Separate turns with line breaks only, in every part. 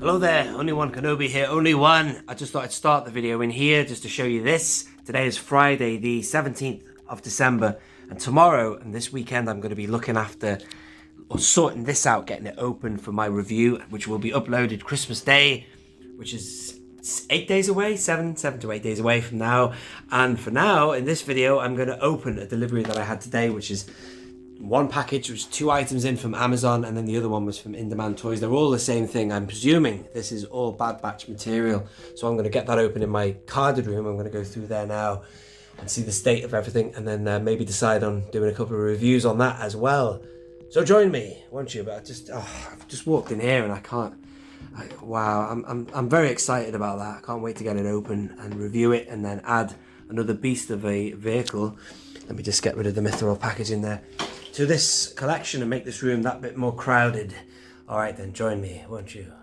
Hello there, only one Kenobi here, only one. I just thought I'd start the video in here just to show you this. Today is Friday, the 17th of December, and tomorrow and this weekend I'm going to be looking after or sorting this out, getting it open for my review, which will be uploaded Christmas Day, which is 8 days away, 7 to 8 days away from now. And for now, in this video, I'm going to open a delivery that I had today, which is one package, which was 2 items in from Amazon, and then the other one was from In Demand Toys. They're all the same thing. I'm presuming this is all Bad Batch material, so I'm going to get that open in my carded room. I'm going to go through there now and see the state of everything, and then maybe decide on doing a couple of reviews on that as well. So join me, won't you? But I've just walked in here and I can't. Wow, I'm very excited about that. I can't wait to get it open and review it, and then add another beast of a vehicle. Let me just get rid of the mithril packaging there to this collection and make this room that bit more crowded. All right, then join me, won't you?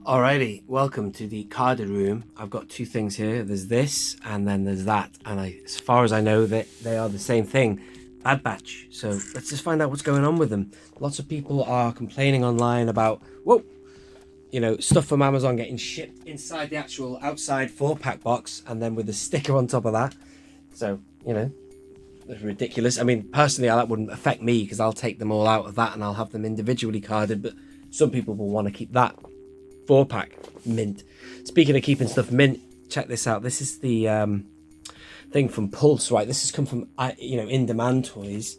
Alrighty, welcome to the carded room. I've got 2 things here. There's this, and then there's that. And as far as I know, they are the same thing. Bad Batch. So let's just find out what's going on with them. Lots of people are complaining online about, stuff from Amazon getting shipped inside the actual outside 4-pack box, and then with a sticker on top of that. So, it's ridiculous. I mean, personally, that wouldn't affect me because I'll take them all out of that and I'll have them individually carded. But some people will want to keep that 4-pack mint. Speaking of keeping stuff mint, check this out. This is the thing from Pulse, right? This has come from In Demand Toys.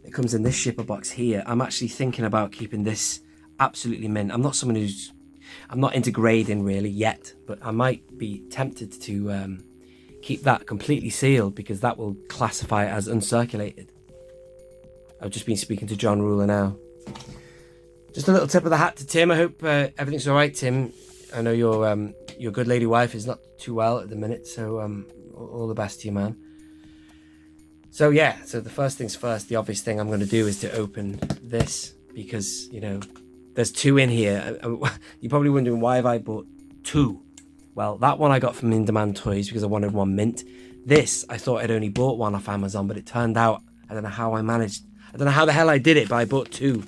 It comes in this shipper box here. I'm actually thinking about keeping this absolutely mint. I'm not into grading really yet, but I might be tempted to keep that completely sealed because that will classify it as uncirculated. I've just been speaking to John Ruler now. Just a little tip of the hat to Tim. I hope everything's all right, Tim. I know your good lady wife is not too well at the minute, so all the best to you, man. So yeah, so the first things first, the obvious thing I'm going to do is to open this because, there's 2 in here. You're probably wondering, why have I bought 2? Well, that one I got from In Demand Toys because I wanted one mint. This, I thought I'd only bought one off Amazon, but it turned out, I don't know how the hell I did it, but I bought 2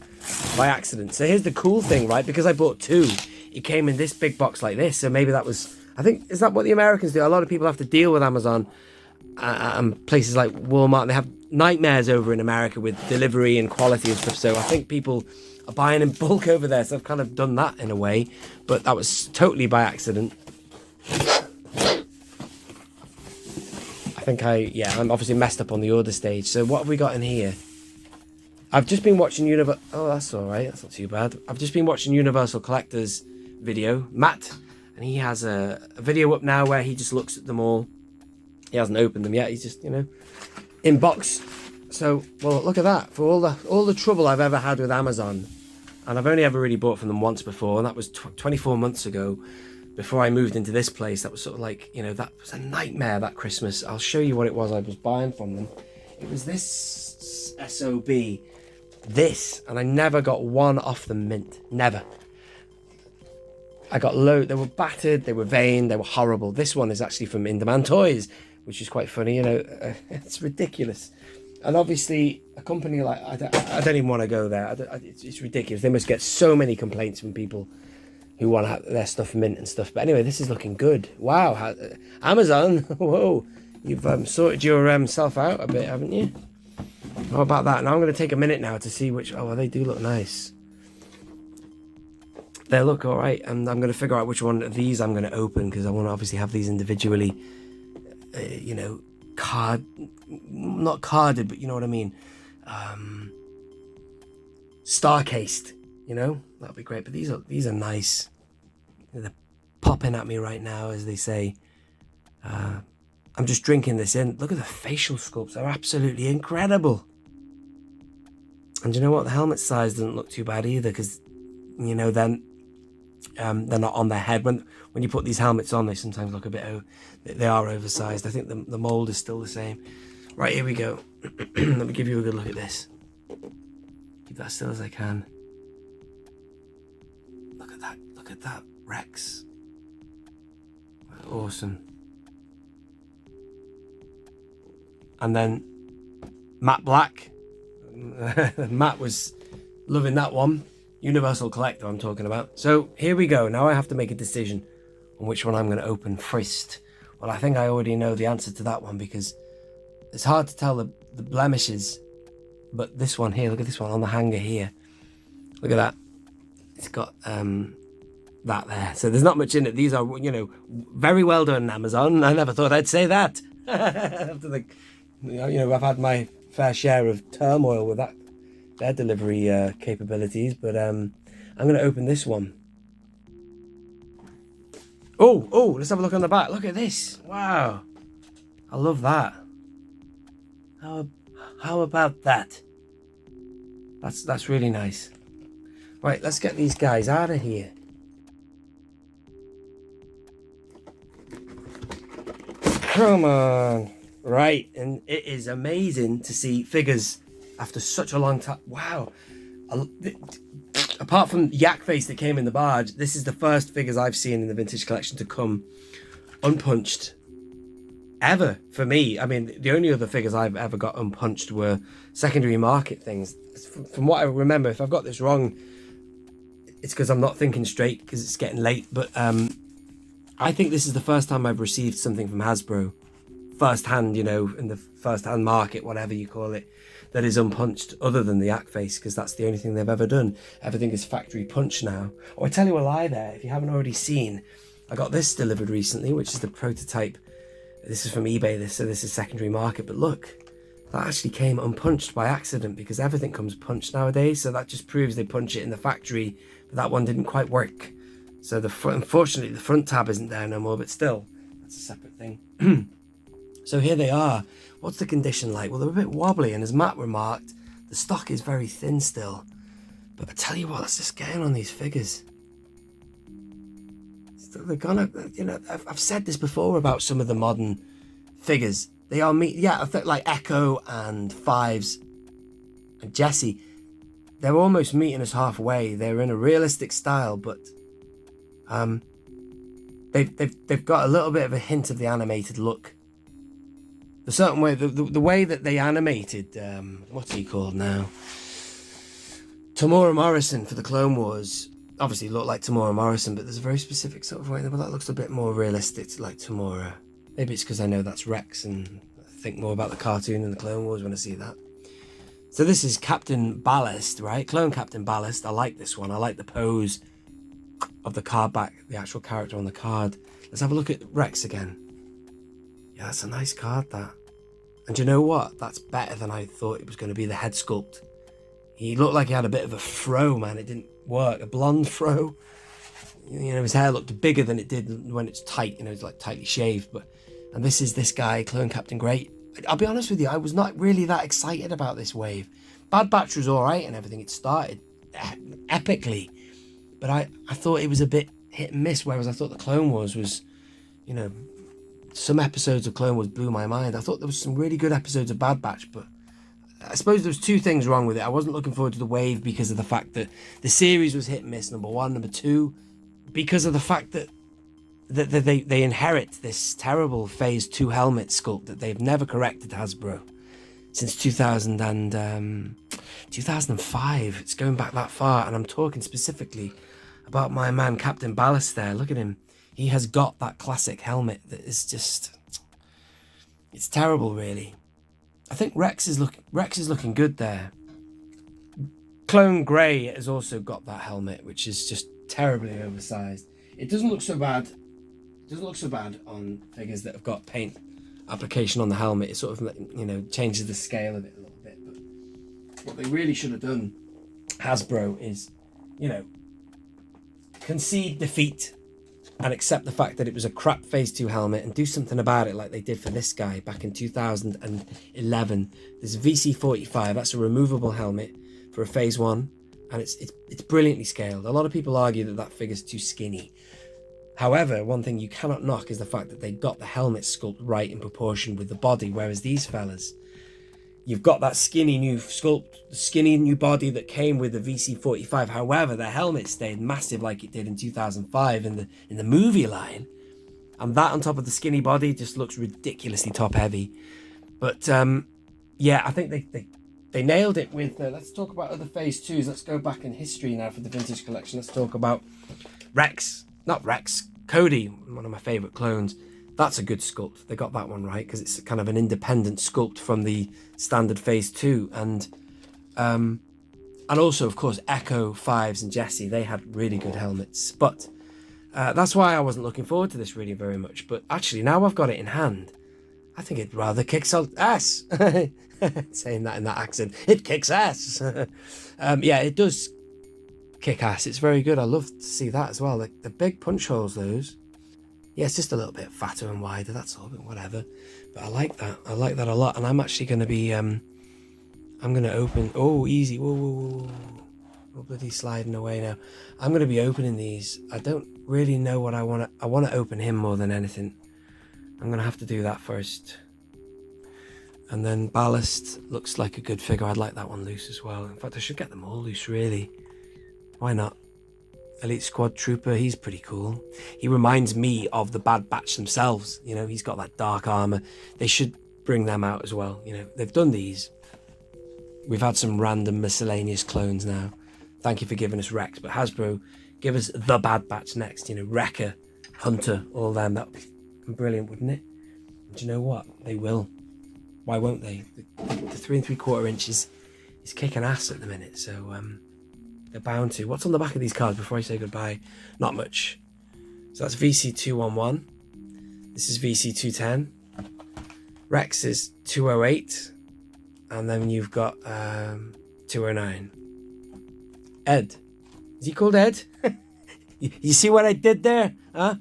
by accident. So here's the cool thing, right? Because I bought 2, it came in this big box like this. So maybe that was, is that what the Americans do? A lot of people have to deal with Amazon and places like Walmart. They have nightmares over in America with delivery and quality and stuff. So I think people are buying in bulk over there. So I've kind of done that in a way, but that was totally by accident. I'm obviously messed up on the order stage. So what have we got in here? I've just been watching oh, that's all right. That's not too bad. I've just been watching Universal Collector's video, Matt, and he has a video up now where he just looks at them all. He hasn't opened them yet. He's just, in box. So, well, look at that. For all the trouble I've ever had with Amazon, and I've only ever really bought from them once before, and that was 24 months ago, before I moved into this place. That was sort of like, that was a nightmare that Christmas. I'll show you what it was I was buying from them. It was this SOB. This, and I never got one off the mint. Never. I got they were battered, they were vain, they were horrible. This one is actually from In Demand Toys, which is quite funny, it's ridiculous. And obviously, a company like, I don't even want to go there. It's ridiculous. They must get so many complaints from people who want to have their stuff mint and stuff. But anyway, this is looking good. Wow, Amazon, whoa, you've sorted yourself out a bit, haven't you? How about that? Now I'm going to take a minute now to see which... Oh, they do look nice. They look all right. And I'm going to figure out which one of these I'm going to open because I want to obviously have these individually, not carded, but you know what I mean. Star-cased, That'll be great. But these are nice. They're popping at me right now, as they say. I'm just drinking this in. Look at the facial sculpts. They're absolutely incredible. And you know what? The helmet size doesn't look too bad either because, then they're not on their head. When you put these helmets on, they sometimes look a bit... They are oversized. I think the mold is still the same. Right, here we go. Let me give you a good look at this. Keep that still as I can. Look at that. Look at that Rex. Awesome. And then matte black. Matt was loving that one. Universal Collector I'm talking about. So here we go. Now I have to make a decision on which one I'm going to open first. Well, I think I already know the answer to that one because it's hard to tell the blemishes. But this one here, look at this one on the hanger here. Look at that. It's got that there. So there's not much in it. These are, very well done, Amazon. I never thought I'd say that. After I've had my fair share of turmoil with their delivery capabilities, but I'm going to open this one. Oh, let's have a look on the back. Look at this. Wow. I love that. How about that? That's really nice. Right, let's get these guys out of here. Come on. Right, and it is amazing to see figures after such a long time. Wow. Apart from Yak Face that came in the barge, this is the first figures I've seen in the vintage collection to come unpunched ever for me. I mean, the only other figures I've ever got unpunched were secondary market things. From what I remember, if I've got this wrong, it's because I'm not thinking straight because it's getting late. But I think this is the first time I've received something from Hasbro first hand, in the first hand market, whatever you call it, that is unpunched other than the Yak Face, because that's the only thing they've ever done. Everything is factory punch now. Oh, I tell you a lie there, if you haven't already seen, I got this delivered recently, which is the prototype. This is from eBay, so this is secondary market, but look, that actually came unpunched by accident because everything comes punched nowadays, so that just proves they punch it in the factory, but that one didn't quite work. So unfortunately the front tab isn't there no more, but still, that's a separate thing. So here they are. What's the condition like? Well, they're a bit wobbly, and as Matt remarked, the stock is very thin still. But I tell you what, that's the scale on these figures. They're gonna, I've said this before about some of the modern figures. They are I think like Echo and Fives and Jesse. They're almost meeting us halfway. They're in a realistic style, but they've got a little bit of a hint of the animated look. The certain way, the way that they animated, what's he called now? Tamora Morrison for the Clone Wars. Obviously looked like Tamora Morrison, but there's a very specific sort of way that looks a bit more realistic, like Tamora. Maybe it's because I know that's Rex and I think more about the cartoon than the Clone Wars when I see that. So this is Captain Ballast, right? Clone Captain Ballast. I like this one. I like the pose of the card back, the actual character on the card. Let's have a look at Rex again. Yeah, that's a nice card, that. And you know what? That's better than I thought it was going to be, the head sculpt. He looked like he had a bit of a fro, man. It didn't work. A blonde fro. His hair looked bigger than it did when it's tight. It's like tightly shaved. And this is this guy, Clone Captain Great. I'll be honest with you, I was not really that excited about this wave. Bad Batch was all right and everything. It started epically. But I thought it was a bit hit and miss, whereas I thought the Clone Wars was, some episodes of Clone Wars blew my mind. I thought there was some really good episodes of Bad Batch, but I suppose there was two things wrong with it. I wasn't looking forward to the wave because of the fact that the series was hit and miss, number one. Number two, because of the fact that they inherit this terrible Phase 2 helmet sculpt that they've never corrected, Hasbro, since 2005. It's going back that far, and I'm talking specifically about my man Captain Ballast there. Look at him. He has got that classic helmet that is just... it's terrible, really. I think Rex is looking good there. Clone Grey has also got that helmet, which is just terribly oversized. It doesn't look so bad. It doesn't look so bad on figures that have got paint application on the helmet. It sort of, changes the scale of it a little bit. But what they really should have done, Hasbro, is, concede defeat and accept the fact that it was a crap Phase 2 helmet and do something about it like they did for this guy back in 2011. There's a VC208. That's a removable helmet for a Phase 1, and it's brilliantly scaled. A lot of people argue that figure's too skinny. However, one thing you cannot knock is the fact that they got the helmet sculpt right in proportion with the body, whereas these fellas, you've got that skinny new sculpt, the skinny new body that came with the VC208. However, the helmet stayed massive like it did in 2005 in the movie line. And that on top of the skinny body just looks ridiculously top heavy. But yeah, I think they nailed it with, let's talk about other phase 2s. Let's go back in history now for the vintage collection. Let's talk about Cody, one of my favourite clones. That's a good sculpt. They got that one right because it's kind of an independent sculpt from the standard phase 2. And also, of course, Echo, Fives and Jesse, they had really good helmets. But that's why I wasn't looking forward to this really very much. But actually, now I've got it in hand, I think it rather kicks ass. Saying that in that accent, it kicks ass. Yeah, it does kick ass. It's very good. I love to see that as well. Like the big punch holes, those. Yeah, it's just a little bit fatter and wider. That's all, but whatever. But I like that. I like that a lot. And I'm actually going to be, I'm going to open. Oh, easy. Whoa, whoa, whoa, whoa. We're bloody sliding away now. I'm going to be opening these. I don't really know what I want to. I want to open him more than anything. I'm going to have to do that first. And then Ballast looks like a good figure. I'd like that one loose as well. In fact, I should get them all loose, really. Why not? Elite Squad Trooper, he's pretty cool. He reminds me of the Bad Batch themselves. You know, he's got that dark armor. They should bring them out as well. You know, they've done these. We've had some random miscellaneous clones now. Thank you for giving us Rex. But Hasbro, give us the Bad Batch next. You know, Wrecker, Hunter, all them. That would be brilliant, wouldn't it? Do you know what? They will. Why won't they? The 3 3/4 inches is kicking ass at the minute, so they're bound to. What's on the back of these cards before I say goodbye? Not much. So that's VC211. This is VC210. Rex is 208. And then you've got 209. Ed. Is he called Ed? You see what I did there? Huh?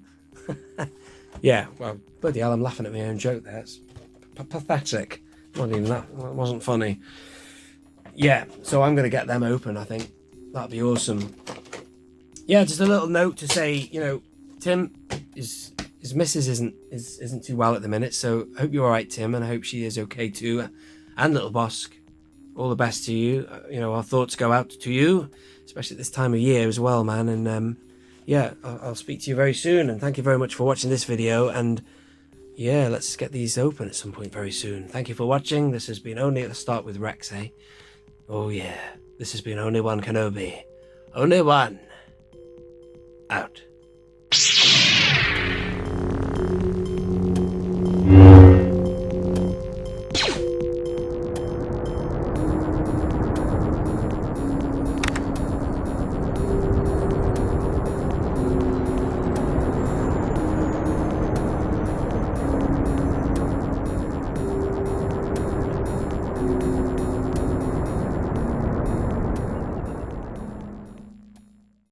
Yeah, well, bloody hell, I'm laughing at my own joke there. It's pathetic. Not even that. It wasn't funny. Yeah, so I'm going to get them open, I think. That'd be awesome. Yeah, just a little note to say, you know, Tim, his missus isn't too well at the minute, so I hope you're all right, Tim, and I hope she is okay too. And Little Bosk, all the best to you. You know, our thoughts go out to you, especially at this time of year as well, man. And yeah, I'll speak to you very soon. And thank you very much for watching this video. And yeah, let's get these open at some point very soon. Thank you for watching. This has been Only at the Start with Rex, eh? Oh yeah, this has been Only One Kenobi. Only one. Out.